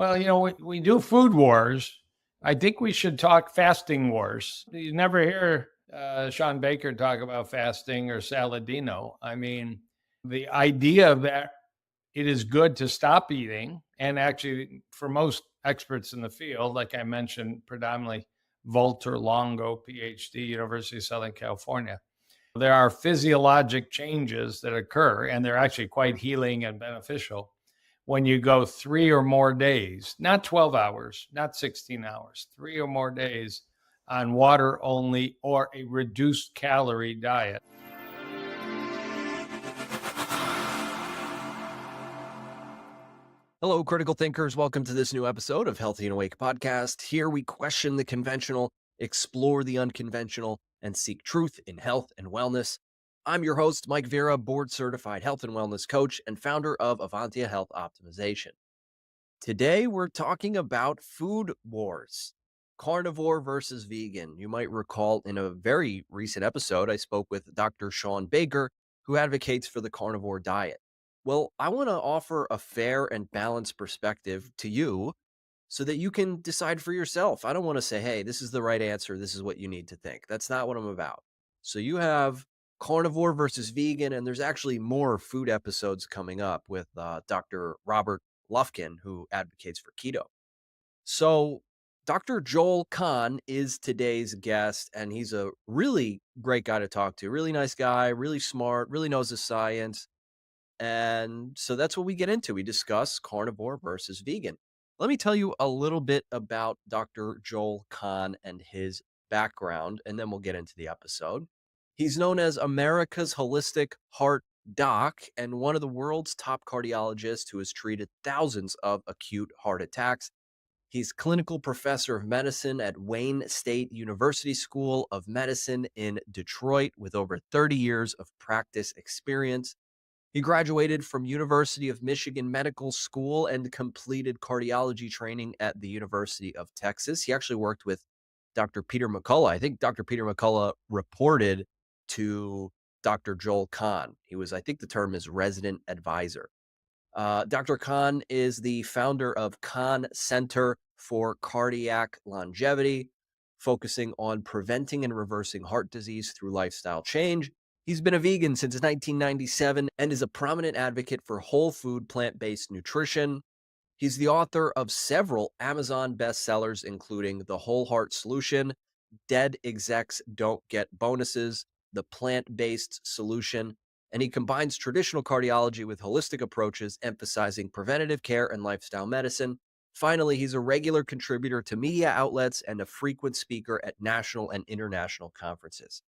Well, we do food wars. I think we should talk fasting wars. You never hear Sean Baker talk about fasting or Saladino. I mean, the idea that it is good to stop eating, and actually, for most experts in the field, like I mentioned, predominantly Walter Longo, PhD, University of Southern California, there are physiologic changes that occur, and they're actually quite healing and beneficial when you go 3 or more days, not 12 hours, not 16 hours, 3 or more days on water only or a reduced calorie diet. Hello, critical thinkers. Welcome to this new episode of Healthy and Awake podcast. Here we question the conventional, explore the unconventional, and seek truth in health and wellness. I'm your host, Mike Vera, board certified health and wellness coach and founder of Avantia Health Optimization. Today, we're talking about food wars, carnivore versus vegan. You might recall in a very recent episode, I spoke with Dr. Sean Baker, who advocates for the carnivore diet. Well, I want to offer a fair and balanced perspective to you so that you can decide for yourself. I don't want to say, hey, this is the right answer. This is what you need to think. That's not what I'm about. So you have carnivore versus vegan, and there's actually more food episodes coming up with Dr. Robert Lufkin, who advocates for keto. So Dr. Joel Kahn is today's guest, and he's a really great guy to talk to. Really nice guy, really smart, really knows the science. And so that's what we get into. We discuss carnivore versus vegan. Let me tell you a little bit about Dr. Joel Kahn and his background, and then we'll get into the episode. He's known as America's holistic heart doc and one of the world's top cardiologists who has treated thousands of acute heart attacks. He's clinical professor of medicine at Wayne State University School of Medicine in Detroit with over 30 years of practice experience. He graduated from University of Michigan Medical School and completed cardiology training at the University of Texas. He actually worked with Dr. Peter McCullough. I think Dr. Peter McCullough reported to Dr. Joel Kahn. He was, I think the term is resident advisor. Dr. Kahn is the founder of Kahn Center for Cardiac Longevity, focusing on preventing and reversing heart disease through lifestyle change. He's been a vegan since 1997 and is a prominent advocate for whole food, plant-based nutrition. He's the author of several Amazon bestsellers, including The Whole Heart Solution, Dead Execs Don't Get Bonuses, The Plant-Based Solution, and he combines traditional cardiology with holistic approaches, emphasizing preventative care and lifestyle medicine. Finally, he's a regular contributor to media outlets and a frequent speaker at national and international conferences.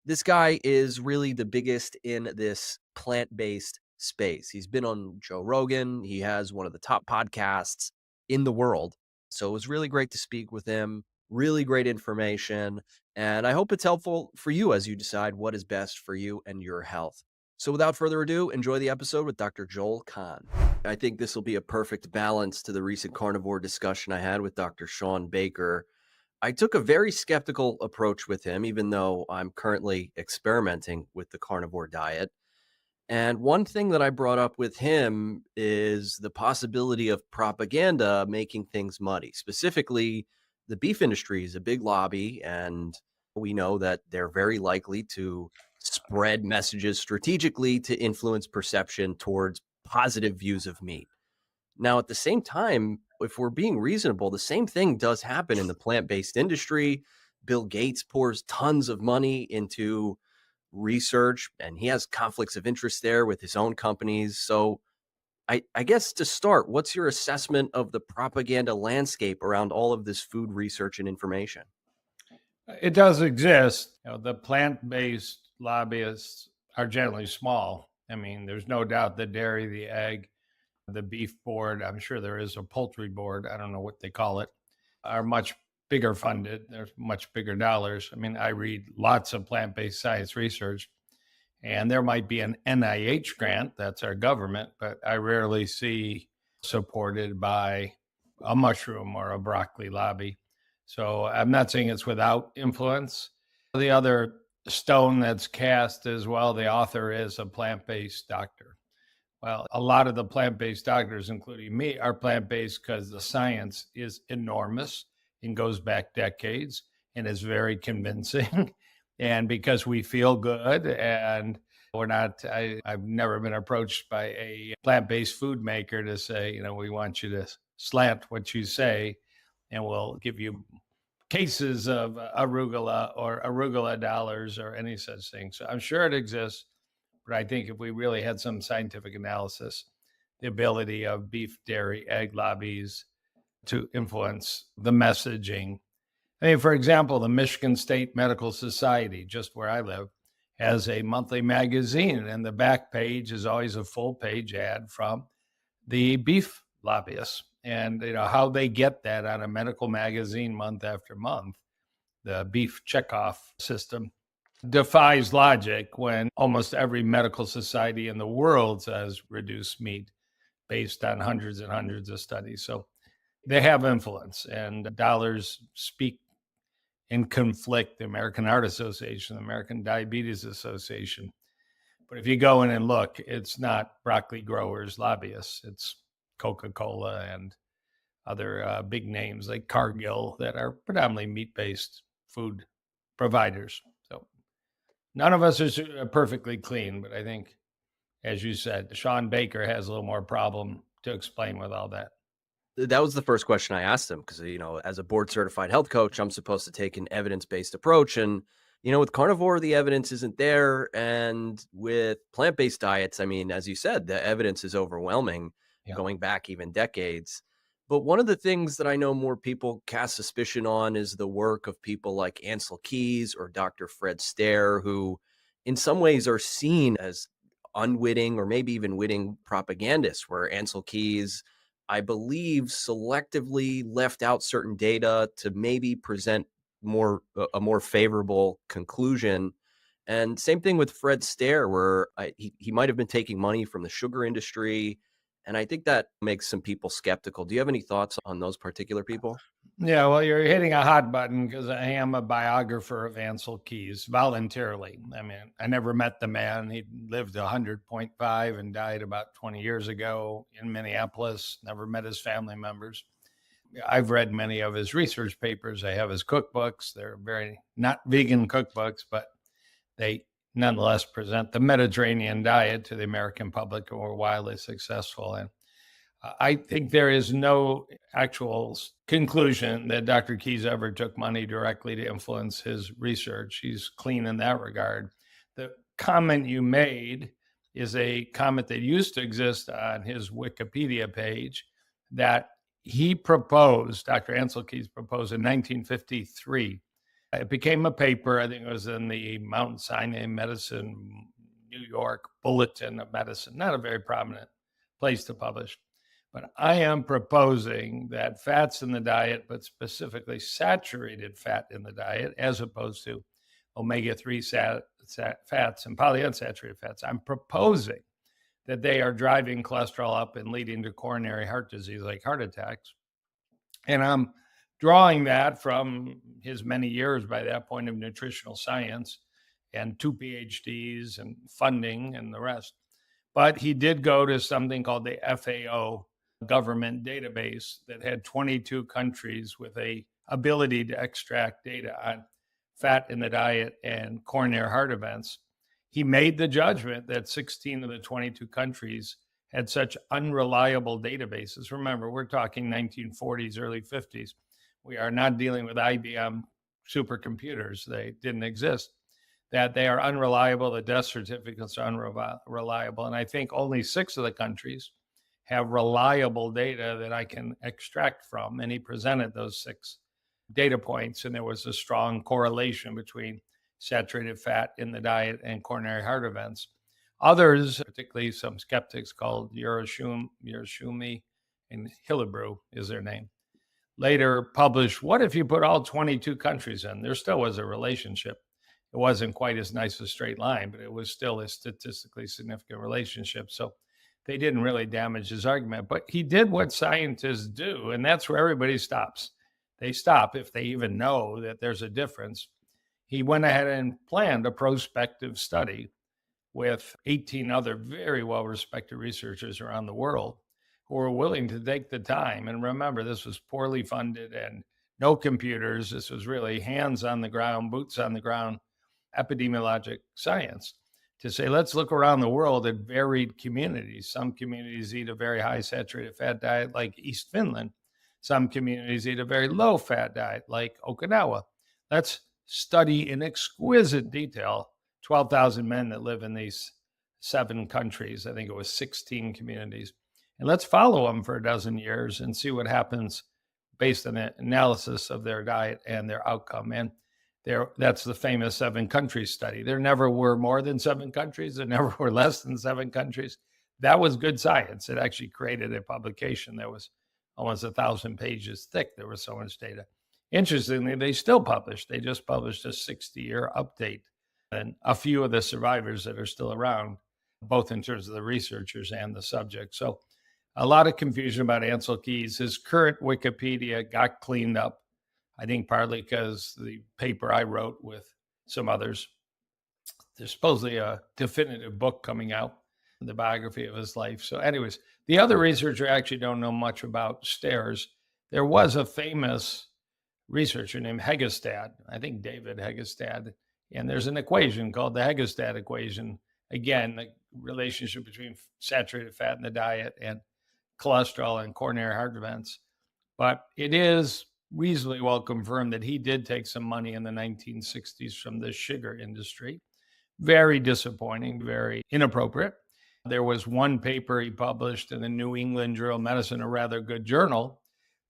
This guy is really the biggest in this plant-based space. He's been on Joe Rogan. He has one of the top podcasts in the world. So it was really great to speak with him. Really great information. And I hope it's helpful for you as you decide what is best for you and your health. So without further ado, enjoy the episode with Dr. Joel Kahn. I think this will be a perfect balance to the recent carnivore discussion I had with Dr. Sean Baker. I took a very skeptical approach with him, even though I'm currently experimenting with the carnivore diet. And one thing that I brought up with him is the possibility of propaganda making things muddy. Specifically, the beef industry is a big lobby, and we know that they're very likely to spread messages strategically to influence perception towards positive views of meat. Now, at the same time, if we're being reasonable, the same thing does happen in the plant-based industry. Bill Gates pours tons of money into research, and he has conflicts of interest there with his own companies. So I guess to start, what's your assessment of the propaganda landscape around all of this food research and information? It does exist. The plant-based lobbyists are generally small. I mean, there's no doubt the dairy, the egg, the beef board, I'm sure there is a poultry board, I don't know what they call it, are much bigger funded. There's much bigger dollars. I mean, I read lots of plant-based science research, and there might be an NIH grant, that's our government, but I rarely see supported by a mushroom or a broccoli lobby. So I'm not saying it's without influence. The other stone that's cast as well, the author is a plant-based doctor. Well, a lot of the plant-based doctors, including me, are plant-based because the science is enormous and goes back decades and is very convincing. And because we feel good and I've never been approached by a plant-based food maker to say, we want you to slant what you say and we'll give you cases of arugula or arugula dollars or any such thing. So I'm sure it exists. But I think if we really had some scientific analysis, the ability of beef, dairy, egg lobbies to influence the messaging. I mean, for example, the Michigan State Medical Society, just where I live, has a monthly magazine, and the back page is always a full page ad from the beef lobbyists and how they get that on a medical magazine month after month. The beef checkoff system defies logic when almost every medical society in the world says reduce meat based on hundreds and hundreds of studies. So they have influence, and dollars speak and conflict. The American Heart Association, the American Diabetes Association. But if you go in and look, it's not broccoli growers, lobbyists. It's Coca-Cola and other big names like Cargill that are predominantly meat-based food providers. So none of us are perfectly clean, but I think, as you said, Sean Baker has a little more problem to explain with all that. That was the first question I asked him because, as a board certified health coach, I'm supposed to take an evidence-based approach. And, with carnivore, the evidence isn't there. And with plant-based diets, I mean, as you said, the evidence is overwhelming, going back even decades. But one of the things that I know more people cast suspicion on is the work of people like Ansel Keyes or Dr. Fred Stair, who in some ways are seen as unwitting or maybe even witting propagandists, where Ansel Keyes, I believe, selectively left out certain data to maybe present a more favorable conclusion. And same thing with Fred Stair, where he might have been taking money from the sugar industry. And I think that makes some people skeptical. Do you have any thoughts on those particular people? Yeah, well, you're hitting a hot button because I am a biographer of Ansel Keyes voluntarily. I mean, I never met the man. He lived 100.5 and died about 20 years ago in Minneapolis. Never met his family members. I've read many of his research papers. I have his cookbooks. They're very not vegan cookbooks, but they nonetheless present the Mediterranean diet to the American public who were wildly successful. And I think there is no actual conclusion that Dr. Keyes ever took money directly to influence his research. He's clean in that regard. The comment you made is a comment that used to exist on his Wikipedia page that he proposed, Dr. Ansel Keyes proposed in 1953. It became a paper. I think it was in the Mount Sinai Medicine, New York Bulletin of Medicine, not a very prominent place to publish. But I am proposing that fats in the diet, but specifically saturated fat in the diet, as opposed to omega-3 fats and polyunsaturated fats, I'm proposing that they are driving cholesterol up and leading to coronary heart disease, like heart attacks. And I'm drawing that from his many years by that point of nutritional science and 2 PhDs and funding and the rest. But he did go to something called the FAO government database that had 22 countries with a ability to extract data on fat in the diet and coronary heart events. He made the judgment that 16 of the 22 countries had such unreliable databases. Remember, we're talking 1940s, early 50s. We are not dealing with IBM supercomputers. They didn't exist. That they are unreliable. The death certificates are unreliable. And I think only 6 of the countries have reliable data that I can extract from. And he presented those 6 data points, and there was a strong correlation between saturated fat in the diet and coronary heart events. Others, particularly some skeptics called Yerashumi and Hillebrew is their name, later published, what if you put all 22 countries in? There still was a relationship. It wasn't quite as nice a straight line, but it was still a statistically significant relationship. So they didn't really damage his argument. But he did what scientists do, and that's where everybody stops. They stop if they even know that there's a difference. He went ahead and planned a prospective study with 18 other very well-respected researchers around the world who were willing to take the time. And remember, this was poorly funded and no computers. This was really hands on the ground, boots on the ground, epidemiologic science to say, let's look around the world at varied communities. Some communities eat a very high saturated fat diet like East Finland. Some communities eat a very low fat diet like Okinawa. Let's study in exquisite detail 12,000 men that live in these 7 countries. I think it was 16 communities. And let's follow them for a dozen years and see what happens based on the analysis of their diet and their outcome. And that's the famous 7 countries study. There never were more than 7 countries. There never were less than 7 countries. That was good science. It actually created a publication that was almost 1,000 pages thick. There was so much data. Interestingly, they still publish. They just published a 60-year update. And a few of the survivors that are still around, both in terms of the researchers and the subject. So a lot of confusion about Ansel Keyes. His current Wikipedia got cleaned up, I think partly because the paper I wrote with some others, there's supposedly a definitive book coming out, the biography of his life. So anyways, the other researcher I actually don't know much about stairs. There was a famous researcher named Hegestad, I think David Hegestad, and there's an equation called the Hegestad equation. Again, the relationship between saturated fat in the diet and cholesterol and coronary heart events. But it is reasonably well confirmed that he did take some money in the 1960s from the sugar industry. Very disappointing, very inappropriate. There was one paper he published in the New England Journal of Medicine, a rather good journal,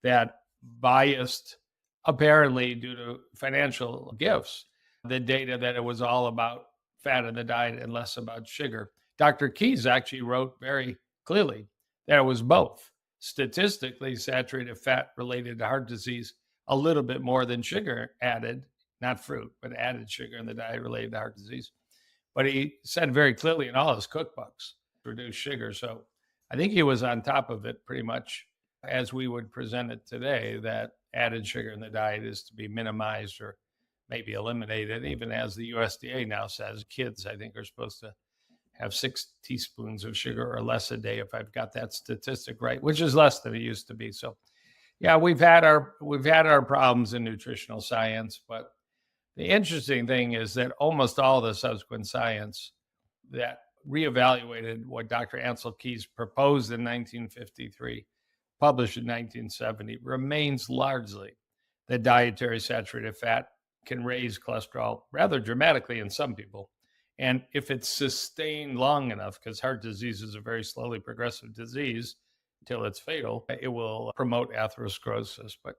that biased, apparently due to financial gifts, the data that it was all about fat in the diet and less about sugar. Dr. Keyes actually wrote very clearly that it was both. Statistically, saturated fat related to heart disease a little bit more than sugar added, not fruit, but added sugar in the diet related to heart disease. But he said very clearly in all his cookbooks, reduce sugar. So I think he was on top of it pretty much as we would present it today, that added sugar in the diet is to be minimized or maybe eliminated, even as the USDA now says kids, I think, are supposed to have 6 teaspoons of sugar or less a day, if I've got that statistic right, which is less than it used to be. So yeah, we've had our problems in nutritional science, but the interesting thing is that almost all the subsequent science that reevaluated what Dr. Ansel Keyes proposed in 1953, published in 1970, remains largely that dietary saturated fat can raise cholesterol rather dramatically in some people. And if it's sustained long enough, because heart disease is a very slowly progressive disease until it's fatal, it will promote atherosclerosis. But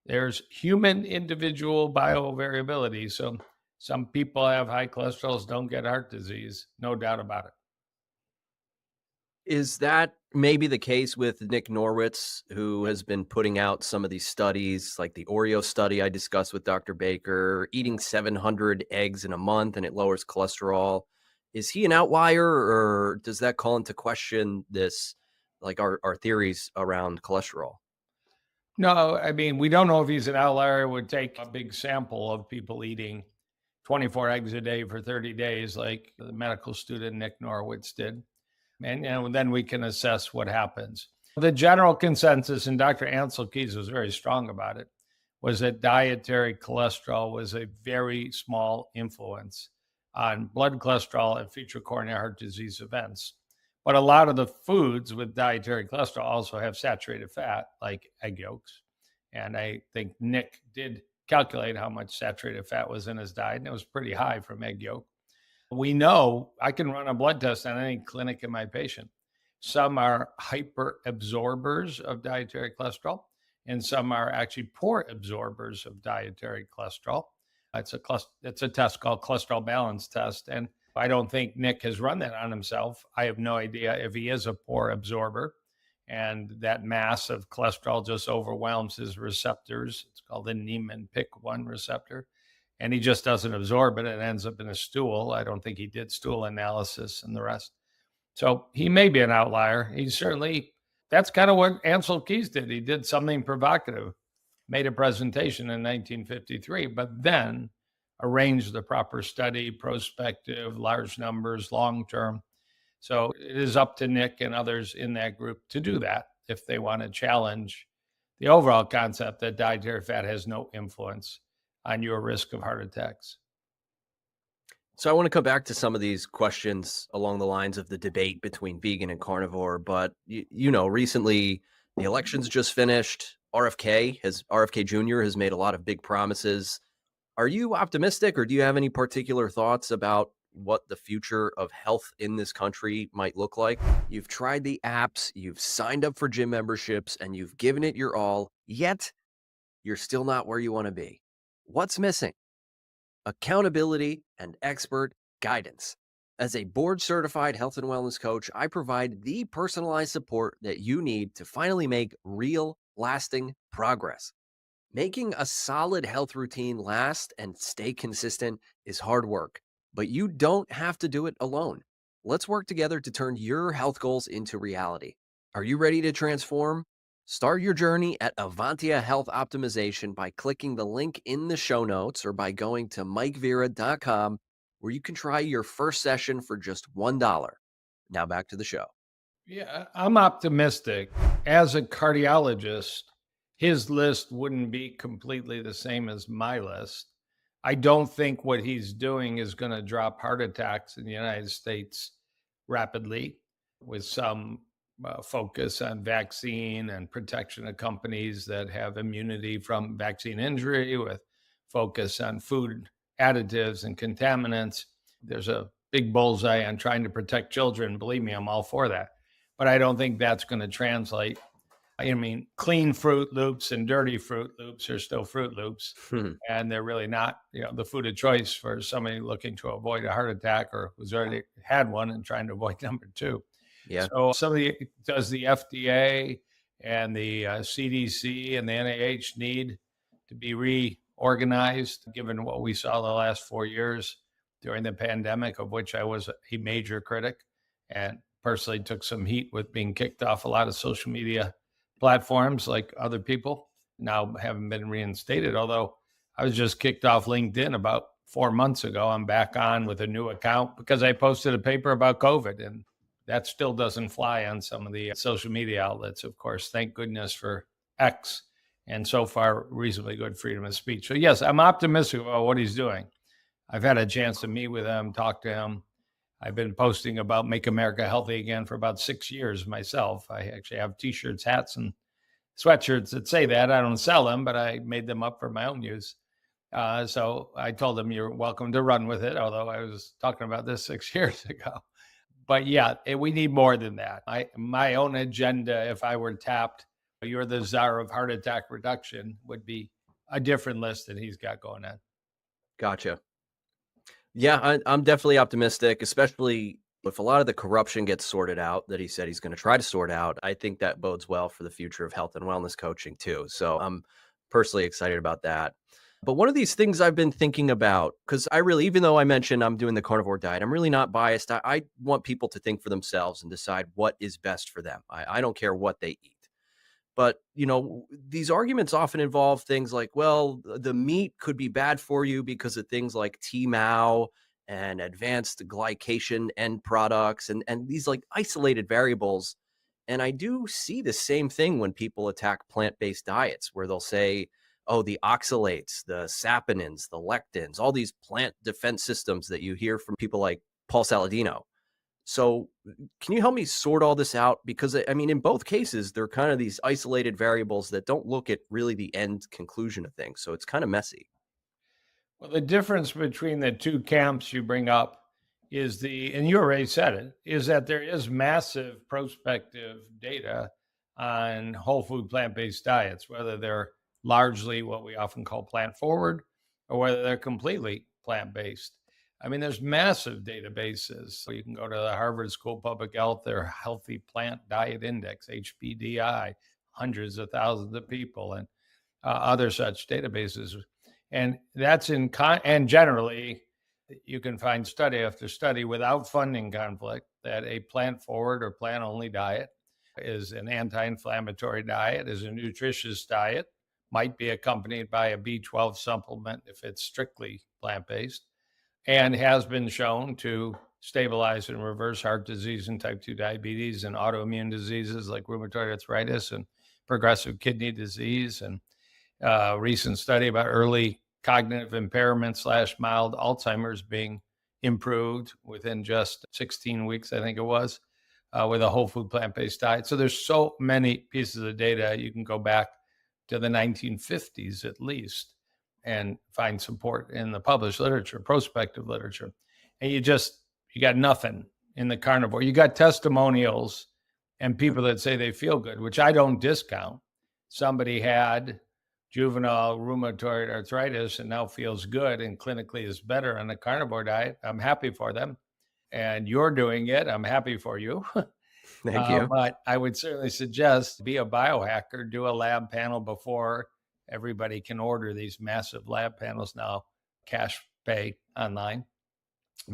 there's human individual biovariability. So some people have high cholesterols, don't get heart disease, no doubt about it. Is that maybe the case with Nick Norwitz, who has been putting out some of these studies, like the Oreo study I discussed with Dr. Baker, eating 700 eggs in a month and it lowers cholesterol? Is he an outlier, or does that call into question this, like our theories around cholesterol? No, I mean, we don't know if he's an outlier. It would take a big sample of people eating 24 eggs a day for 30 days, like the medical student Nick Norwitz did. And then we can assess what happens. The general consensus, and Dr. Ansel Keyes was very strong about it, was that dietary cholesterol was a very small influence on blood cholesterol and future coronary heart disease events. But a lot of the foods with dietary cholesterol also have saturated fat, like egg yolks. And I think Nick did calculate how much saturated fat was in his diet, and it was pretty high from egg yolk. We know I can run a blood test on any clinic in my patient. Some are hyper absorbers of dietary cholesterol, and some are actually poor absorbers of dietary cholesterol. It's a test called cholesterol balance test. And I don't think Nick has run that on himself. I have no idea if he is a poor absorber and that mass of cholesterol just overwhelms his receptors. It's called the Niemann-Pick1 receptor. And he just doesn't absorb it. It ends up in a stool. I don't think he did stool analysis and the rest. So he may be an outlier. That's kind of what Ansel Keyes did. He did something provocative, made a presentation in 1953, but then arrange the proper study, prospective, large numbers, long-term. So it is up to Nick and others in that group to do that if they want to challenge the overall concept that dietary fat has no influence on your risk of heart attacks. So I want to come back to some of these questions along the lines of the debate between vegan and carnivore, but recently the elections just finished. RFK Jr. has made a lot of big promises. Are you optimistic, or do you have any particular thoughts about what the future of health in this country might look like? You've tried the apps, you've signed up for gym memberships, and you've given it your all, yet you're still not where you want to be. What's missing? Accountability and expert guidance. As a board-certified health and wellness coach, I provide the personalized support that you need to finally make real, lasting progress. Making a solid health routine last and stay consistent is hard work, but you don't have to do it alone. Let's work together to turn your health goals into reality. Are you ready to transform? Start your journey at Avantia Health Optimization by clicking the link in the show notes or by going to mikevera.com, where you can try your first session for just $1. Now back to the show. Yeah, I'm optimistic. As a cardiologist, his list wouldn't be completely the same as my list. I don't think what he's doing is going to drop heart attacks in the United States rapidly, with some focus on vaccine and protection of companies that have immunity from vaccine injury, with focus on food additives and contaminants. There's a big bullseye on trying to protect children. Believe me, I'm all for that. But I don't think that's going to translate. I mean, clean Fruit Loops and dirty Fruit Loops are still Fruit Loops. And they're really not, the food of choice for somebody looking to avoid a heart attack or who's already had one and trying to avoid number two. Yeah. So does the FDA and the CDC and the NIH need to be reorganized, given what we saw the last 4 years during the pandemic, of which I was a major critic and personally took some heat with being kicked off a lot of social media platforms like other people. Now haven't been reinstated, although I was just kicked off LinkedIn about 4 months ago. I'm back on with a new account because I posted a paper about COVID, and that still doesn't fly on some of the social media outlets, of course. Thank goodness for X, and so far, reasonably good freedom of speech. So yes, I'm optimistic about what he's doing. I've had a chance to meet with him, talk to him. I've been posting about Make America Healthy Again for about 6 years myself. I actually have T-shirts, hats, and sweatshirts that say that. I don't sell them, but I made them up for my own use. So I told him, you're welcome to run with it, although I was talking about this 6 years ago. But yeah, we need more than that. My own agenda, if I were tapped, you're the czar of heart attack reduction, would be a different list than he's got going on. Gotcha. Yeah, I'm definitely optimistic, especially if a lot of the corruption gets sorted out that he said he's going to try to sort out. I think that bodes well for the future of health and wellness coaching too. So I'm personally excited about that. But one of these things I've been thinking about, because even though I mentioned I'm doing the carnivore diet, I'm really not biased. I want people to think for themselves and decide what is best for them. I don't care what they eat. But, these arguments often involve things like, well, the meat could be bad for you because of things like TMAO and advanced glycation end products and these like isolated variables. And I do see the same thing when people attack plant-based diets, where they'll say, oh, the oxalates, the saponins, the lectins, all these plant defense systems that you hear from people like Paul Saladino. So can you help me sort all this out? Because I mean, in both cases, they're kind of these isolated variables that don't look at really the end conclusion of things. So it's kind of messy. Well, the difference between the two camps you bring up is and you already said it, is that there is massive prospective data on whole food plant-based diets, whether they're largely what we often call plant forward or whether they're completely plant-based. I mean, there's massive databases. So you can go to the Harvard School of Public Health, their Healthy Plant Diet Index, HPDI, hundreds of thousands of people, and other such databases. And that's and generally, you can find study after study without funding conflict that a plant forward or plant only diet is an anti-inflammatory diet, is a nutritious diet, might be accompanied by a B12 supplement if it's strictly plant-based, and has been shown to stabilize and reverse heart disease and type 2 diabetes and autoimmune diseases like rheumatoid arthritis and progressive kidney disease. And a recent study about early cognitive impairment / mild Alzheimer's being improved within just 16 weeks, I think it was, with a whole food plant-based diet. So there's so many pieces of data. You can go back to the 1950s at least and find support in the published literature, prospective literature. And you got nothing in the carnivore. You got testimonials and people that say they feel good, which I don't discount. Somebody had juvenile rheumatoid arthritis and now feels good and clinically is better on a carnivore diet. I'm happy for them. And you're doing it. I'm happy for you. Thank you. But I would certainly suggest be a biohacker, do a lab panel before. Everybody can order these massive lab panels now, cash pay online.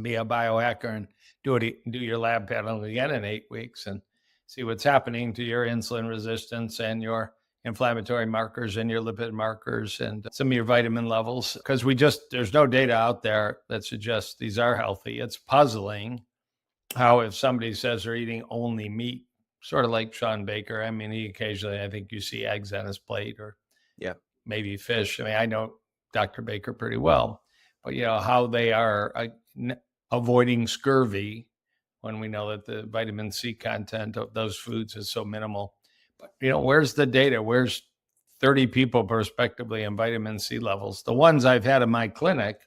Be a biohacker and do your lab panel again in 8 weeks and see what's happening to your insulin resistance and your inflammatory markers and your lipid markers and some of your vitamin levels. Because there's no data out there that suggests these are healthy. It's puzzling how if somebody says they're eating only meat, sort of like Sean Baker, I mean, he occasionally, I think you see eggs on his plate or maybe fish. I mean, I know Dr. Baker pretty well, but how they are avoiding scurvy when we know that the vitamin C content of those foods is so minimal. But, where's the data? Where's 30 people prospectively in vitamin C levels? The ones I've had in my clinic,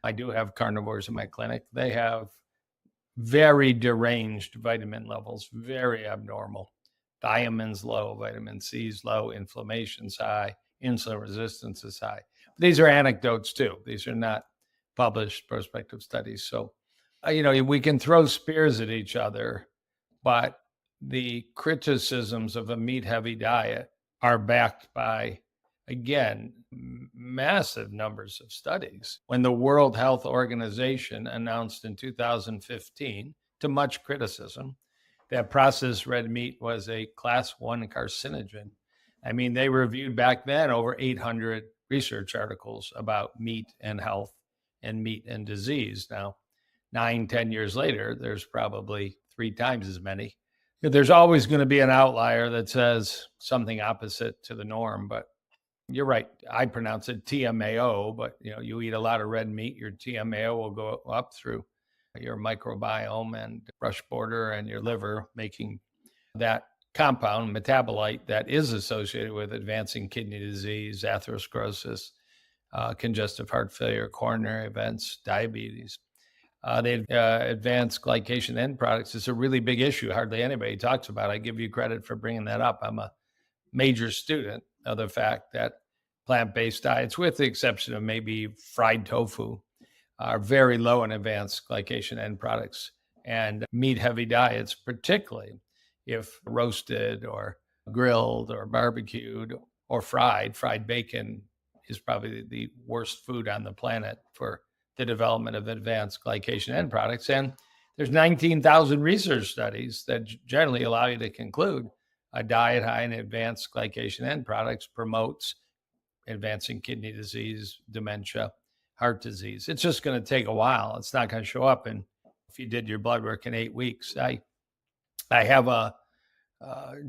I do have carnivores in my clinic. They have very deranged vitamin levels, very abnormal. Thiamin's low, vitamin C's low, inflammation's high, insulin resistance is high. These are anecdotes too. These are not published prospective studies. So, we can throw spears at each other, but the criticisms of a meat-heavy diet are backed by, again, massive numbers of studies. When the World Health Organization announced in 2015, to much criticism, that processed red meat was a class 1 carcinogen. I mean, they reviewed back then over 800 research articles about meat and health and meat and disease. Now, 9-10 years later, there's probably 3 times as many. There's always going to be an outlier that says something opposite to the norm, but you're right. I pronounce it TMAO, but you eat a lot of red meat, your TMAO will go up through your microbiome and brush border and your liver, making that compound metabolite that is associated with advancing kidney disease, atherosclerosis, congestive heart failure, coronary events, diabetes. The advanced glycation end products is a really big issue. Hardly anybody talks about it. I give you credit for bringing that up. I'm a major student of the fact that plant-based diets, with the exception of maybe fried tofu, are very low in advanced glycation end products. And meat-heavy diets, particularly if roasted or grilled or barbecued or fried bacon is probably the worst food on the planet for the development of advanced glycation end products. And there's 19,000 research studies that generally allow you to conclude a diet high in advanced glycation end products promotes advancing kidney disease, dementia, heart disease. It's just going to take a while. It's not going to show up. And if you did your blood work in 8 weeks, I have a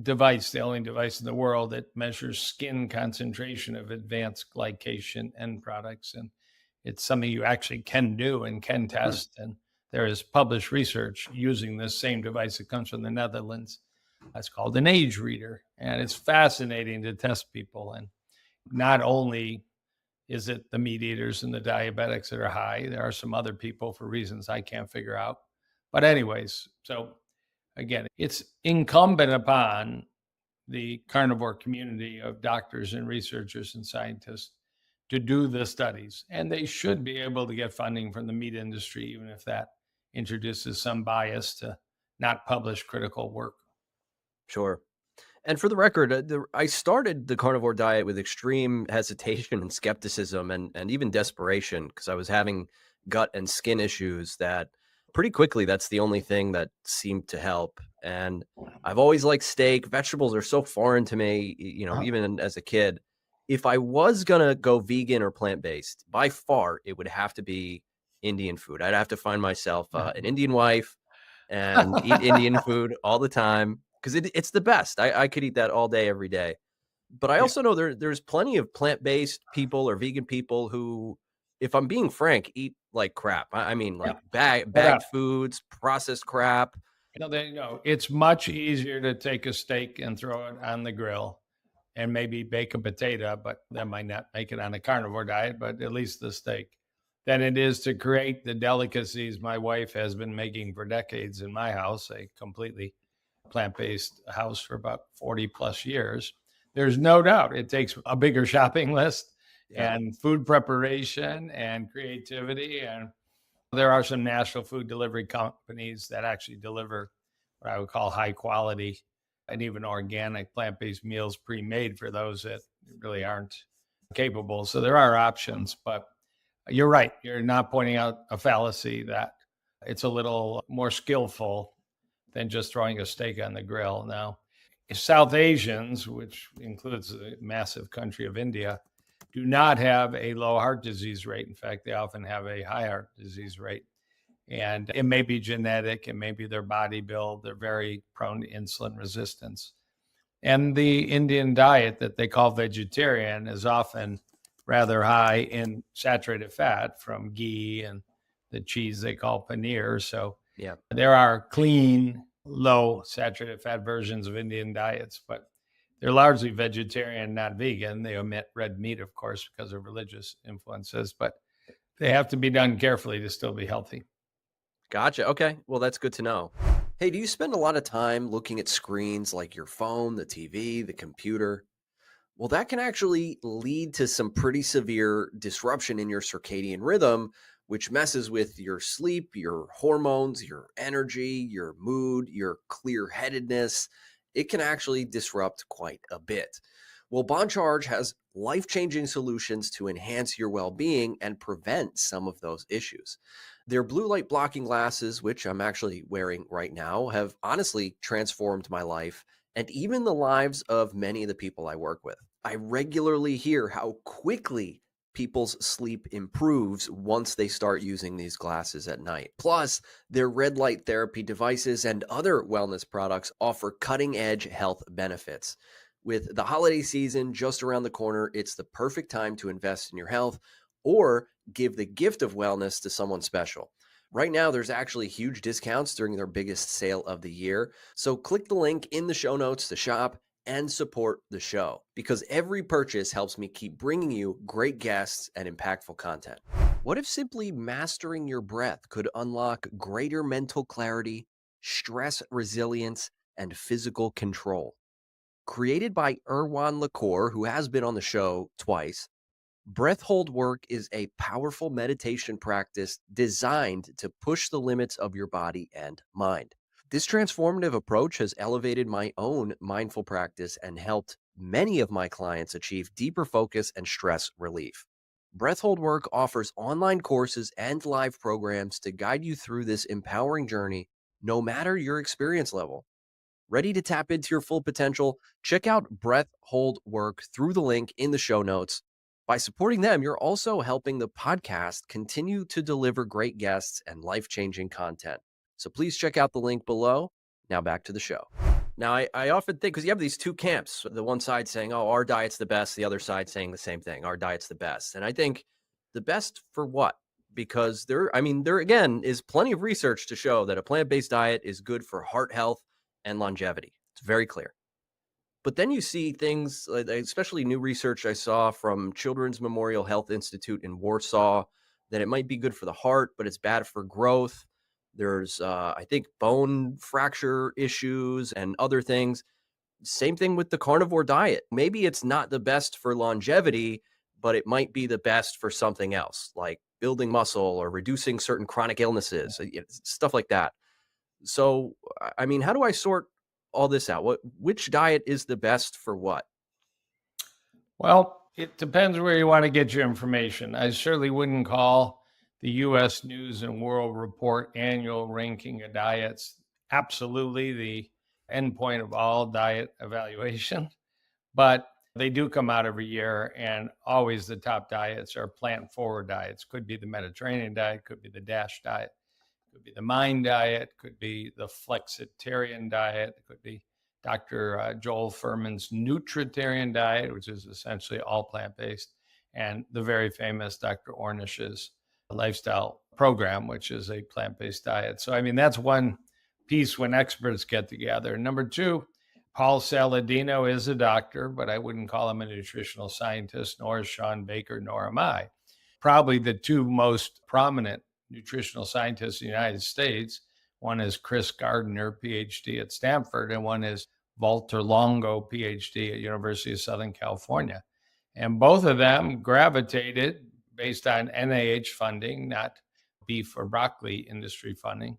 device, the only device in the world that measures skin concentration of advanced glycation end products. And it's something you actually can do and can test. And there is published research using this same device that comes from the Netherlands. That's called an age reader. And it's fascinating to test people. And not only is it the meat eaters and the diabetics that are high, there are some other people for reasons I can't figure out. But anyways, so again, it's incumbent upon the carnivore community of doctors and researchers and scientists to do the studies. And they should be able to get funding from the meat industry, even if that introduces some bias to not publish critical work. Sure. And for the record, I started the carnivore diet with extreme hesitation and skepticism and even desperation because I was having gut and skin issues that pretty quickly, that's the only thing that seemed to help. And I've always liked steak. Vegetables are so foreign to me, even as a kid. If I was going to go vegan or plant-based, by far, it would have to be Indian food. I'd have to find myself an Indian wife and eat Indian food all the time because it's the best. I could eat that all day, every day. But I Yeah, also know there's plenty of plant-based people or vegan people who, if I'm being frank, eat like crap. I mean, yeah, like no doubt. bagged foods, processed crap. It's much easier to take a steak and throw it on the grill and maybe bake a potato, but that might not make it on a carnivore diet, but at least the steak, than it is to create the delicacies my wife has been making for decades in my house, a completely plant-based house for about 40 plus years. There's no doubt it takes a bigger shopping list Yeah. and food preparation and creativity. And there are some national food delivery companies that actually deliver what I would call high quality and even organic plant-based meals pre-made for those that really aren't capable. So there are options, but you're right. You're not pointing out a fallacy that it's a little more skillful than just throwing a steak on the grill. Now, South Asians, which includes the massive country of India, do not have a low heart disease rate. In fact, they often have a high heart disease rate. And it may be genetic, it may be their body build. They're very prone to insulin resistance. And the Indian diet that they call vegetarian is often rather high in saturated fat from ghee and the cheese they call paneer. So Yeah. there are clean, low saturated fat versions of Indian diets, but they're largely vegetarian, not vegan. They omit red meat, of course, because of religious influences, but they have to be done carefully to still be healthy. Gotcha. Okay. Well, that's good to know. Hey, do you spend a lot of time looking at screens like your phone, the TV, the computer? Well, that can actually lead to some pretty severe disruption in your circadian rhythm, which messes with your sleep, your hormones, your energy, your mood, your clear headedness. It can actually disrupt quite a bit. Well, Boncharge has life changing solutions to enhance your well being and prevent some of those issues. Their blue light blocking glasses, which I'm actually wearing right now, have honestly transformed my life and even the lives of many of the people I work with. I regularly hear how quickly people's sleep improves once they start using these glasses at night. Plus, their red light therapy devices and other wellness products offer cutting edge health benefits. With the holiday season just around the corner, it's the perfect time to invest in your health or give the gift of wellness to someone special. Right now, there's actually huge discounts during their biggest sale of the year. So click the link in the show notes to shop and support the show because every purchase helps me keep bringing you great guests and impactful content. What if simply mastering your breath could unlock greater mental clarity, stress resilience, and physical control? Created by Erwan Lacour, who has been on the show twice, Breath hold work is a powerful meditation practice designed to push the limits of your body and mind. This transformative approach has elevated my own mindful practice and helped many of my clients achieve deeper focus and stress relief. Breath hold work offers online courses and live programs to guide you through this empowering journey, no matter your experience level. Ready to tap into your full potential? Check out Breath Hold Work through the link in the show notes. By supporting them, you're also helping the podcast continue to deliver great guests and life-changing content. So please check out the link below. Now back to the show. Now, I often think, because you have these two camps, the one side saying, oh, our diet's the best, the other side saying the same thing, our diet's the best. And I think the best for what? Because there again is plenty of research to show that a plant-based diet is good for heart health and longevity. It's very clear. But then you see things, especially new research I saw from Children's Memorial Health Institute in Warsaw, that it might be good for the heart, but it's bad for growth. There's, I think, bone fracture issues and other things. Same thing with the carnivore diet. Maybe it's not the best for longevity, but it might be the best for something else, like building muscle or reducing certain chronic illnesses, stuff like that. So, I mean, how do I sort all this out? Which diet is the best for what? Well, it depends where you want to get your information. I certainly wouldn't call the US News and World Report annual ranking of diets absolutely the endpoint of all diet evaluation. But They do come out every year, and always the top diets are plant-forward diets. Could be the Mediterranean diet, could be the DASH diet, could be the MIND diet, could be the flexitarian diet, it could be Dr. Joel Fuhrman's nutritarian diet, which is essentially all plant-based, and the very famous Dr. Ornish's lifestyle program, which is a plant-based diet. So, I mean, that's one piece when experts get together. Number two, Paul Saladino is a doctor, but I wouldn't call him a nutritional scientist, nor is Sean Baker, nor am I. Probably the two most prominent nutritional scientists in the United States. One is Chris Gardner, PhD at Stanford, and one is Walter Longo, PhD at University of Southern California. And both of them gravitated based on NIH funding, not beef or broccoli industry funding,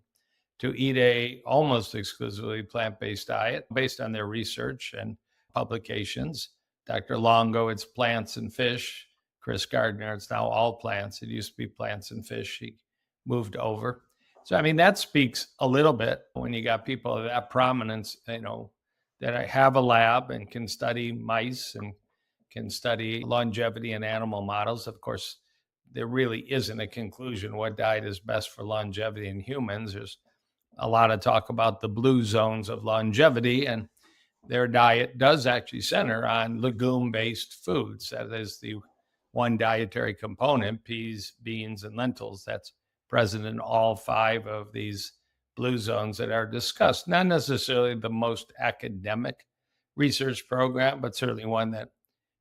to eat a almost exclusively plant-based diet based on their research and publications. Dr. Longo, it's plants and fish. Chris Gardner, it's now all plants. It used to be plants and fish. He moved over. So, I mean, that speaks a little bit when you got people of that prominence, that have a lab and can study mice and can study longevity in animal models. Of course, there really isn't a conclusion what diet is best for longevity in humans. There's a lot of talk about the blue zones of longevity, and their diet does actually center on legume-based foods. That is the one dietary component, peas, beans, and lentils, that's present in all 5 of these blue zones that are discussed. Not necessarily the most academic research program, but certainly one that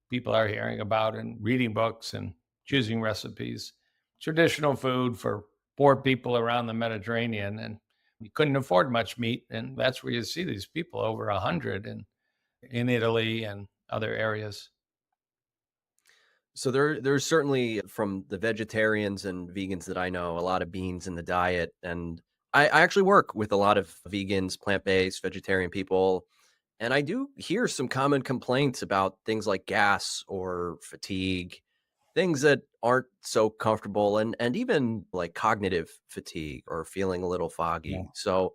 people are hearing about and reading books and choosing recipes. Traditional food for poor people around the Mediterranean, and you couldn't afford much meat, and that's where you see these people over 100 in Italy and other areas. So there's certainly, from the vegetarians and vegans that I know, a lot of beans in the diet. And I actually work with a lot of vegans, plant-based, vegetarian people. And I do hear some common complaints about things like gas or fatigue, things that aren't so comfortable, and even like cognitive fatigue or feeling a little foggy. Yeah. So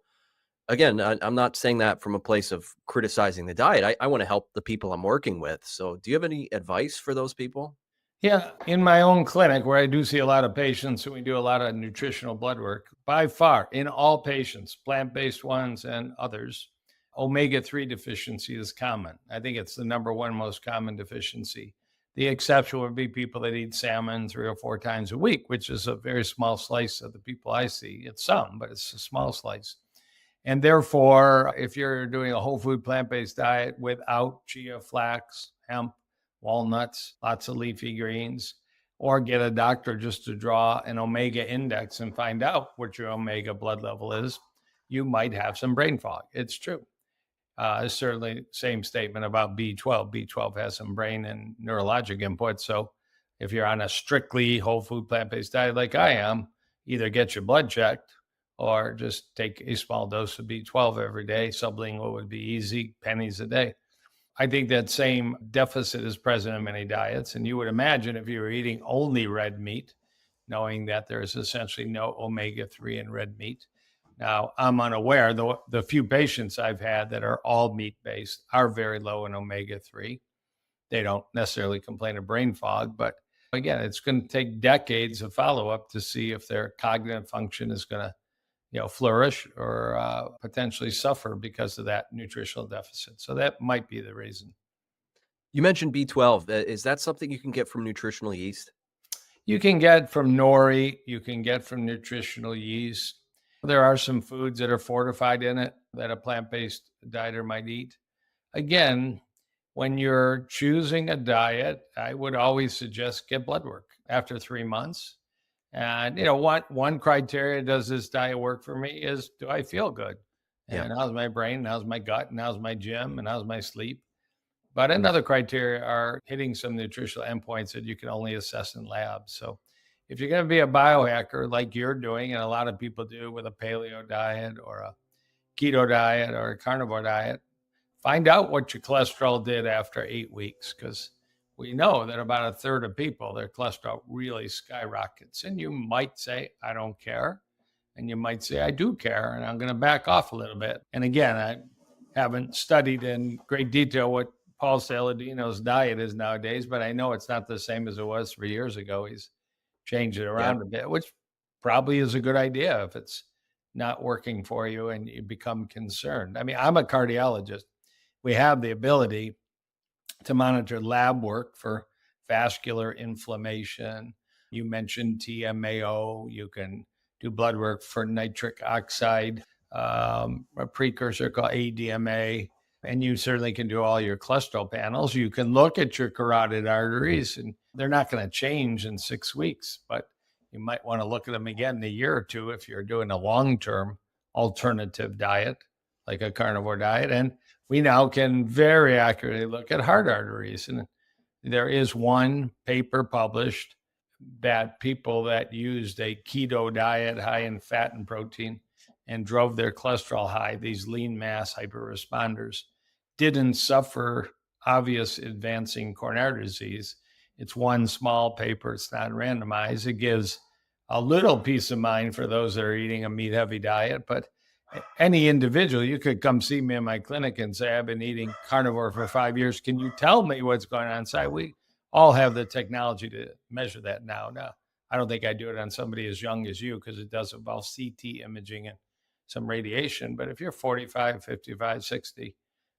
again, I'm not saying that from a place of criticizing the diet. I want to help the people I'm working with. So do you have any advice for those people? Yeah, in my own clinic, where I do see a lot of patients and we do a lot of nutritional blood work, by far, in all patients, plant-based ones and others, omega-3 deficiency is common. I think it's the number one most common deficiency. The exception would be people that eat salmon 3 or 4 times a week, which is a very small slice of the people I see. It's some, but it's a small slice. And therefore, if you're doing a whole food plant-based diet without chia, flax, hemp, walnuts, lots of leafy greens, or get a doctor just to draw an omega index and find out what your omega blood level is, you might have some brain fog. It's true. Certainly same statement about B12. B12 has some brain and neurologic input. So if you're on a strictly whole food plant-based diet like I am, either get your blood checked or just take a small dose of B12 every day. Sublingual would be easy, pennies a day. I think that same deficit is present in many diets. And you would imagine if you were eating only red meat, knowing that there is essentially no omega-3 in red meat. Now, I'm unaware, the few patients I've had that are all meat-based are very low in omega-3. They don't necessarily complain of brain fog, but again, it's going to take decades of follow-up to see if their cognitive function is going to flourish or potentially suffer because of that nutritional deficit. So that might be the reason. You mentioned B12. Is that something you can get from nutritional yeast? You can get from nori, you can get from nutritional yeast. There are some foods that are fortified in it that a plant-based dieter might eat. Again, when you're choosing a diet, I would always suggest get blood work after 3 months. And, one criteria, does this diet work for me, is, do I feel good? And how's my brain? And how's my gut? And how's my gym? And how's my sleep? But another criteria are hitting some nutritional endpoints that you can only assess in labs. So if you're going to be a biohacker like you're doing, and a lot of people do with a paleo diet or a keto diet or a carnivore diet, find out what your cholesterol did after 8 weeks, because we know that about a third of people, their cholesterol really skyrockets. And you might say, I don't care. And you might say, I do care, and I'm going to back off a little bit. And again, I haven't studied in great detail what Paul Saladino's diet is nowadays, but I know it's not the same as it was 3 years ago. He's changed it Yep. around a bit, which probably is a good idea if it's not working for you and you become concerned. I mean, I'm a cardiologist. We have the ability to monitor lab work for vascular inflammation. You mentioned TMAO. You can do blood work for nitric oxide, a precursor called ADMA. And you certainly can do all your cholesterol panels. You can look at your carotid arteries, and they're not going to change in 6 weeks, but you might want to look at them again in a year or two if you're doing a long-term alternative diet, like a carnivore diet. And we now can very accurately look at heart arteries. And there is one paper published that people that used a keto diet high in fat and protein and drove their cholesterol high, these lean mass hyperresponders, didn't suffer obvious advancing coronary disease. It's one small paper. It's not randomized. It gives a little peace of mind for those that are eating a meat-heavy diet, but any individual, you could come see me in my clinic and say, I've been eating carnivore for 5 years. Can you tell me what's going on inside? We all have the technology to measure that now. Now, I don't think I do it on somebody as young as you because it does involve CT imaging and some radiation. But if you're 45, 55, 60,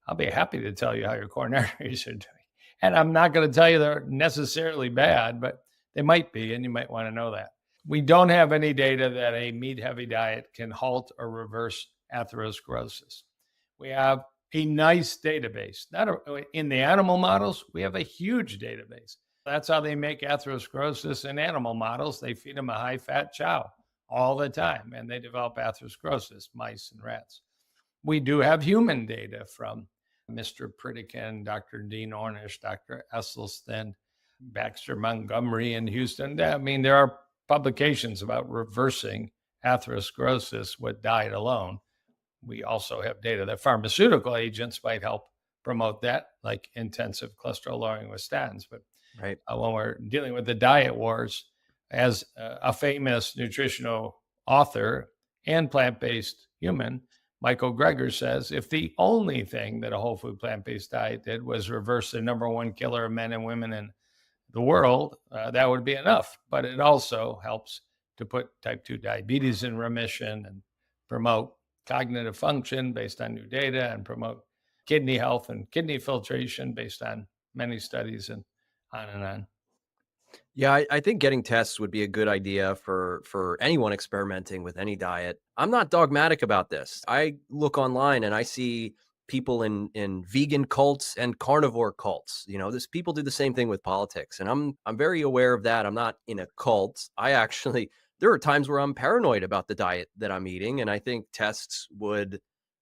I'll be happy to tell you how your coronaries are doing. And I'm not going to tell you they're necessarily bad, but they might be, and you might want to know that. We don't have any data that a meat-heavy diet can halt or reverse atherosclerosis. We have a nice database. In the animal models, we have a huge database. That's how they make atherosclerosis in animal models. They feed them a high-fat chow all the time, and they develop atherosclerosis, mice and rats. We do have human data from Mr. Pritikin, Dr. Dean Ornish, Dr. Esselstyn, Baxter Montgomery in Houston. I mean, there are publications about reversing atherosclerosis with diet alone. We also have data that pharmaceutical agents might help promote that, like intensive cholesterol lowering with statins. But right. When we're dealing with the diet wars, as a famous nutritional author and plant-based human, Michael Greger says, if the only thing that a whole food plant-based diet did was reverse the number one killer of men and women in the world, that would be enough. But it also helps to put type 2 diabetes in remission and promote cognitive function based on new data and promote kidney health and kidney filtration based on many studies and on and on. Yeah, I think getting tests would be a good idea for anyone experimenting with any diet. I'm not dogmatic about this. I look online and I see people in vegan cults and carnivore cults. You know, this people do the same thing with politics, and I'm very aware of that. I'm not in a cult. There are times where I'm paranoid about the diet that I'm eating, and I think tests would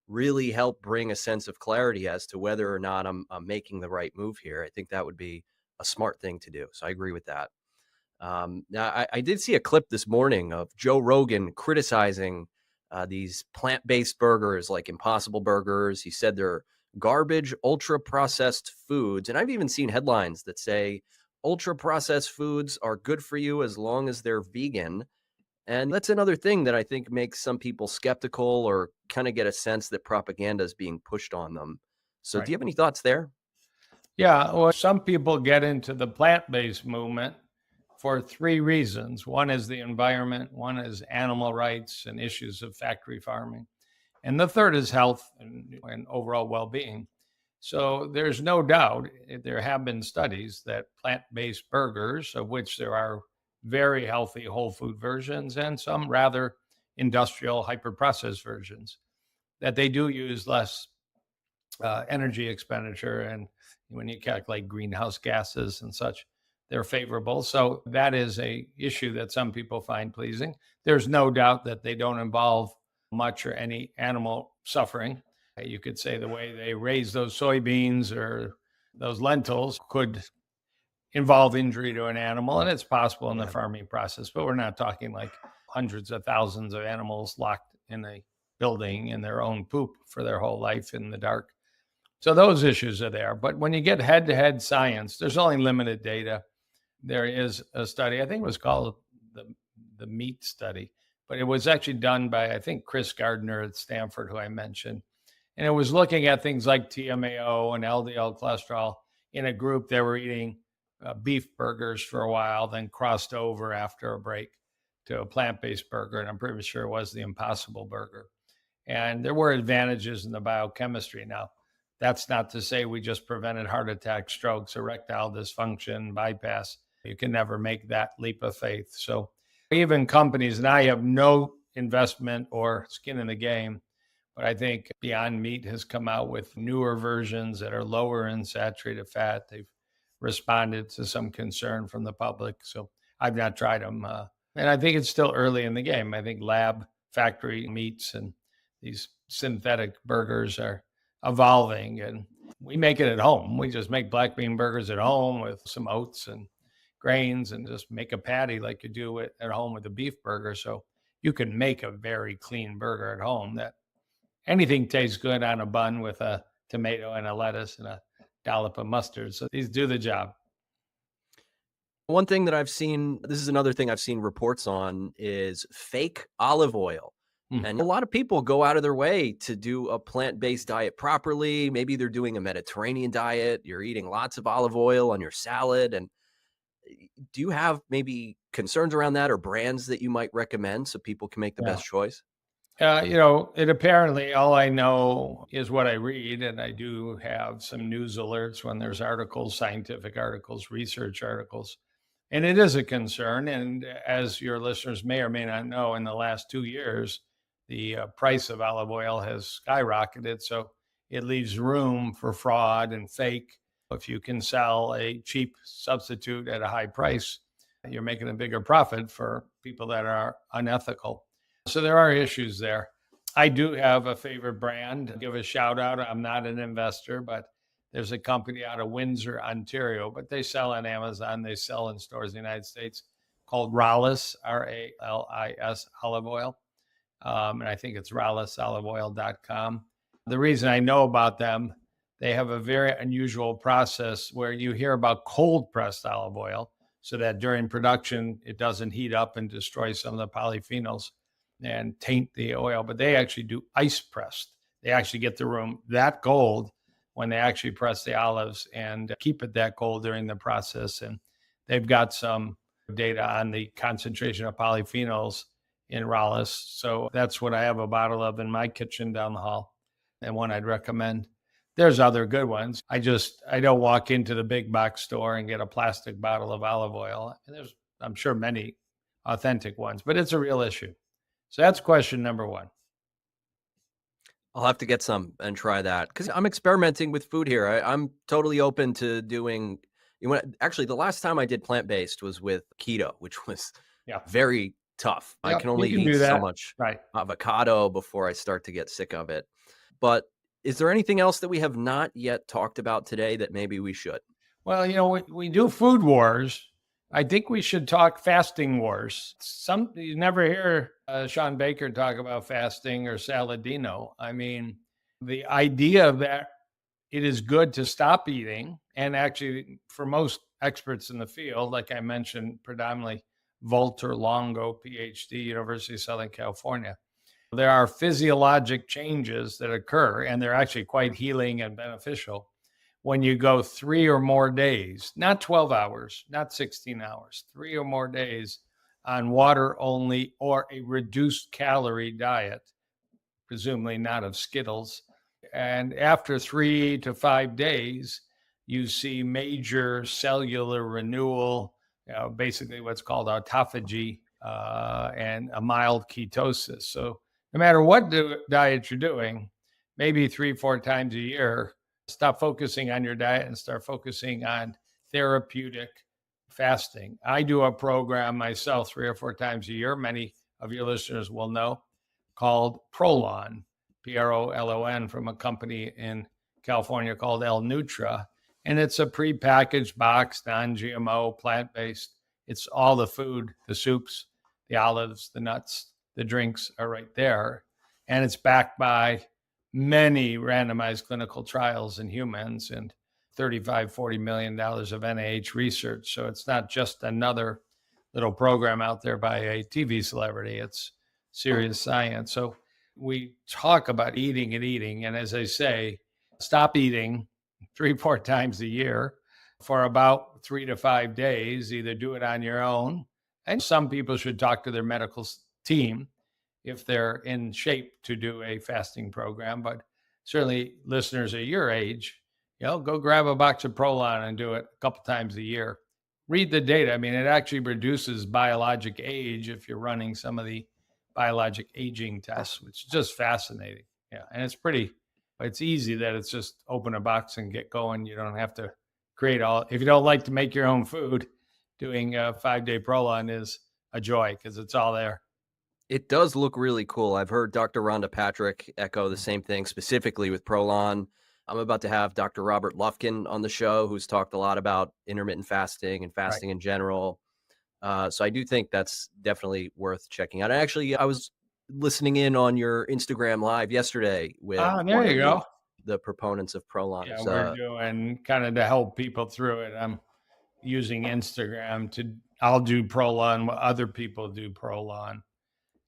really help bring a sense of clarity as to whether or not I'm making the right move here. I think that would be a smart thing to do. So I agree with that. Now, I did see a clip this morning of Joe Rogan criticizing these plant-based burgers like Impossible Burgers. He said they're garbage, ultra-processed foods. And I've even seen headlines that say ultra-processed foods are good for you as long as they're vegan. And that's another thing that I think makes some people skeptical or kind of get a sense that propaganda is being pushed on them. So Right. Do you have any thoughts there? Yeah, well, some people get into the plant-based movement for 3 reasons. One is the environment, one is animal rights and issues of factory farming, and the third is health and overall well-being. So there's no doubt there have been studies that plant-based burgers, of which there are very healthy whole food versions and some rather industrial hyper-processed versions, that they do use less energy expenditure. And when you calculate greenhouse gases and such, they're favorable. So that is a issue that some people find pleasing. There's no doubt that they don't involve much or any animal suffering. You could say the way they raise those soybeans or those lentils could involve injury to an animal, and it's possible in the farming process, but we're not talking like hundreds of thousands of animals locked in a building in their own poop for their whole life in the dark. So those issues are there. But when you get head-to-head science, there's only limited data. There is a study, I think it was called the meat study, but it was actually done by, I think, Chris Gardner at Stanford, who I mentioned. And it was looking at things like TMAO and LDL cholesterol in a group that were eating beef burgers for a while, then crossed over after a break to a plant-based burger. And I'm pretty sure it was the Impossible Burger. And there were advantages in the biochemistry. Now, that's not to say we just prevented heart attacks, strokes, erectile dysfunction, bypass. You can never make that leap of faith. So even companies, and I have no investment or skin in the game, but I think Beyond Meat has come out with newer versions that are lower in saturated fat. They've responded to some concern from the public. So I've not tried them. And I think it's still early in the game. I think lab factory meats and these synthetic burgers are evolving, and we make it at home. We just make black bean burgers at home with some oats and grains and just make a patty like you do at home with a beef burger. So you can make a very clean burger at home that anything tastes good on a bun with a tomato and a lettuce and a dollop of mustard. So these do the job. One thing that I've seen, this is another thing I've seen reports on, is fake olive oil. And a lot of people go out of their way to do a plant-based diet properly. Maybe they're doing a Mediterranean diet. You're eating lots of olive oil on your salad. And do you have maybe concerns around that or brands that you might recommend so people can make the best choice? It apparently, all I know is what I read, and I do have some news alerts when there's articles, scientific articles, research articles, and it is a concern. And as your listeners may or may not know, in the last 2 years, the price of olive oil has skyrocketed. So it leaves room for fraud and fake. If you can sell a cheap substitute at a high price, you're making a bigger profit for people that are unethical. So there are issues there. I do have a favorite brand. Give a shout out. I'm not an investor, but there's a company out of Windsor, Ontario, but they sell on Amazon. They sell in stores in the United States called Rallis, Rallis olive oil. And I think it's rallisoliveoil.com. The reason I know about them, they have a very unusual process where you hear about cold pressed olive oil so that during production, it doesn't heat up and destroy some of the polyphenols and taint the oil, but they actually do ice pressed. They actually get the room that cold when they actually press the olives and keep it that cold during the process. And they've got some data on the concentration of polyphenols in Rallis. So that's what I have a bottle of in my kitchen down the hall, and one I'd recommend. There's other good ones. I don't walk into the big box store and get a plastic bottle of olive oil. And there's, I'm sure, many authentic ones, but it's a real issue. So that's question number one. I'll have to get some and try that because I'm experimenting with food here. I'm totally open to doing, actually, the last time I did plant-based was with keto, which was very tough. I can only eat so much avocado before I start to get sick of it. But is there anything else that we have not yet talked about today that maybe we should? Well, we do food wars. I think we should talk fasting wars. You never hear Sean Baker talk about fasting or Saladino. I mean, the idea that it is good to stop eating, and actually for most experts in the field, like I mentioned, predominantly Walter Longo, PhD, University of Southern California, there are physiologic changes that occur, and they're actually quite healing and beneficial when you go 3 or more days, not 12 hours, not 16 hours, 3 or more days on water only or a reduced calorie diet, presumably not of Skittles. And after 3 to 5 days, you see major cellular renewal, basically what's called autophagy, and a mild ketosis. So no matter what diet you're doing, maybe 3-4 times a year, stop focusing on your diet and start focusing on therapeutic fasting. I do a program myself 3 or 4 times a year. Many of your listeners will know, called Prolon, Prolon, from a company in California called El Nutra. And it's a prepackaged box, non-GMO, plant-based. It's all the food, the soups, the olives, the nuts, the drinks are right there. And it's backed by many randomized clinical trials in humans and $35-40 million of NIH research. So it's not just another little program out there by a TV celebrity. It's serious science. So we talk about eating and eating. And as I say, stop eating 3, 4 times a year for about 3 to 5 days. Either do it on your own. And some people should talk to their medical team if they're in shape to do a fasting program. But certainly listeners at your age, go grab a box of Prolon and do it a couple times a year. Read the data. I mean, it actually reduces biologic age if you're running some of the biologic aging tests, which is just fascinating. Yeah. And it's easy that it's just open a box and get going. You don't have to create if you don't like to make your own food, doing a 5-day Prolon is a joy because it's all there. It does look really cool. I've heard Dr. Rhonda Patrick echo the same thing, specifically with Prolon. I'm about to have Dr. Robert Lufkin on the show, who's talked a lot about intermittent fasting and fasting in general. So I do think that's definitely worth checking out. Actually, I was listening in on your Instagram live yesterday with there you go. The proponents of Prolon. Yeah, we're doing kind of to help people through it. I'm using Instagram I'll do Prolon, other people do Prolon.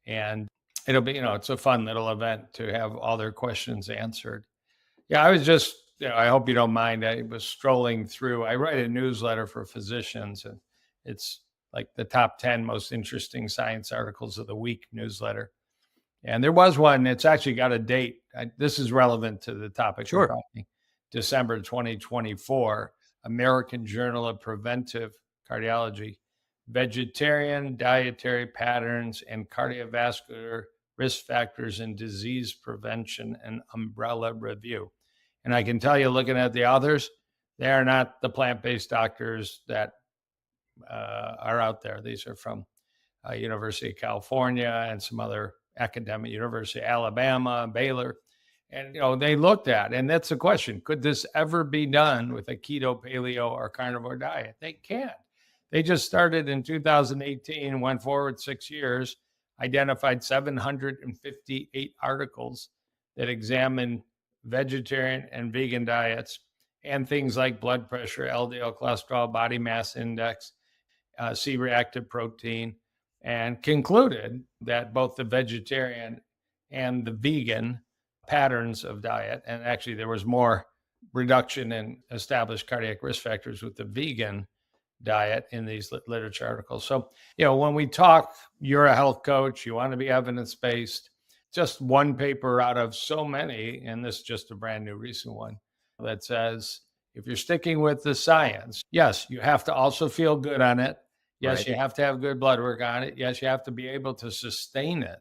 And it'll be, it's a fun little event to have all their questions answered. Yeah, I was just, I hope you don't mind. I was strolling through. I write a newsletter for physicians, and it's like the top 10 most interesting science articles of the week newsletter. And there was one, it's actually got a date. This is relevant to the topic. Sure. December 2024, American Journal of Preventive Cardiology. Vegetarian dietary patterns and cardiovascular risk factors in disease prevention and umbrella review. And I can tell you, looking at the authors, they are not the plant-based doctors that are out there. These are from University of California and some other academic University of Alabama, Baylor. And, they looked at, and that's the question, could this ever be done with a keto, paleo, or carnivore diet? They can't. They just started in 2018, went forward 6 years, identified 758 articles that examine vegetarian and vegan diets and things like blood pressure, LDL cholesterol, body mass index, C-reactive protein, and concluded that both the vegetarian and the vegan patterns of diet, and actually there was more reduction in established cardiac risk factors with the vegan diet in these literature articles. So, when we talk, you're a health coach, you want to be evidence-based, just one paper out of so many, and this is just a brand new recent one that says, if you're sticking with the science, yes, you have to also feel good on it. Yes, right. You have to have good blood work on it. Yes, you have to be able to sustain it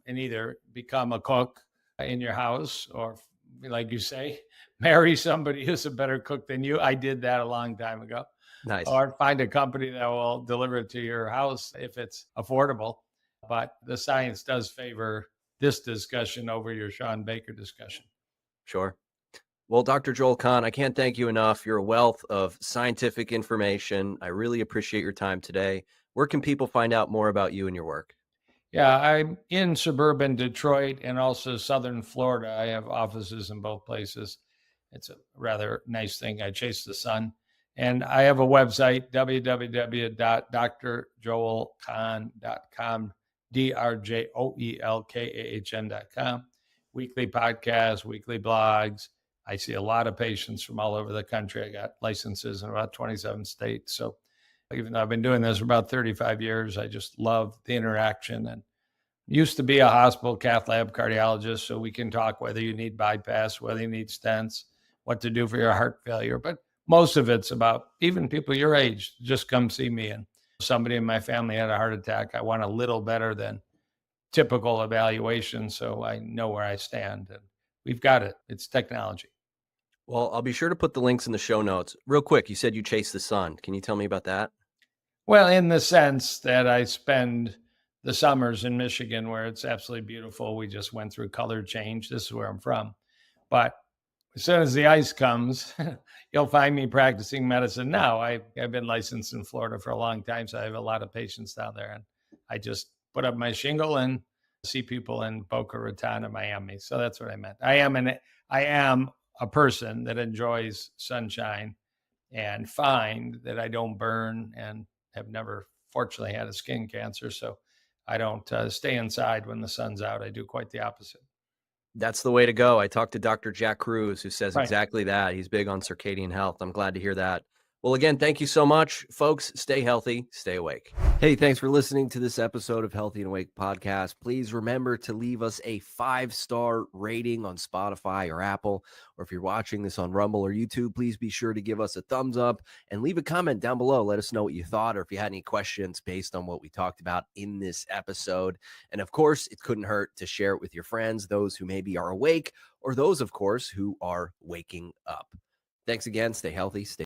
and either become a cook in your house or, like you say, marry somebody who's a better cook than you. I did that a long time ago. Nice. Or find a company that will deliver it to your house if it's affordable. But the science does favor this discussion over your Sean Baker discussion. Sure. Well, Dr. Joel Kahn, I can't thank you enough. You're a wealth of scientific information. I really appreciate your time today. Where can people find out more about you and your work? Yeah, I'm in suburban Detroit and also southern Florida. I have offices in both places. It's a rather nice thing. I chase the sun. And I have a website, www.drjoelkahn.com, DRJOELKAHN.com. Weekly podcasts, weekly blogs. I see a lot of patients from all over the country. I got licenses in about 27 states. So even though I've been doing this for about 35 years, I just love the interaction. And used to be a hospital cath lab cardiologist, so we can talk whether you need bypass, whether you need stents, what to do for your heart failure. But most of it's about even people your age, just come see me. And somebody in my family had a heart attack. I want a little better than typical evaluation, so I know where I stand. And we've got it. It's technology. Well, I'll be sure to put the links in the show notes. Real quick, you said you chase the sun. Can you tell me about that? Well, in the sense that I spend the summers in Michigan where it's absolutely beautiful. We just went through color change. This is where I'm from. But as soon as the ice comes, you'll find me practicing medicine now. I've been licensed in Florida for a long time, so I have a lot of patients down there. And I just put up my shingle and see people in Boca Raton and Miami. So that's what I meant. I am a person that enjoys sunshine and find that I don't burn and have never, fortunately, had a skin cancer. So I don't stay inside when the sun's out. I do quite the opposite. That's the way to go. I talked to Dr. Jack Cruz, who says Right. exactly that. He's big on circadian health. I'm glad to hear that. Well, again, thank you so much, folks. Stay healthy, stay awake. Hey, thanks for listening to this episode of Healthy and Awake podcast. Please remember to leave us a 5-star rating on Spotify or Apple, or if you're watching this on Rumble or YouTube, please be sure to give us a thumbs up and leave a comment down below. Let us know what you thought, or if you had any questions based on what we talked about in this episode. And of course, it couldn't hurt to share it with your friends, those who maybe are awake, or those, of course, who are waking up. Thanks again. Stay healthy. Stay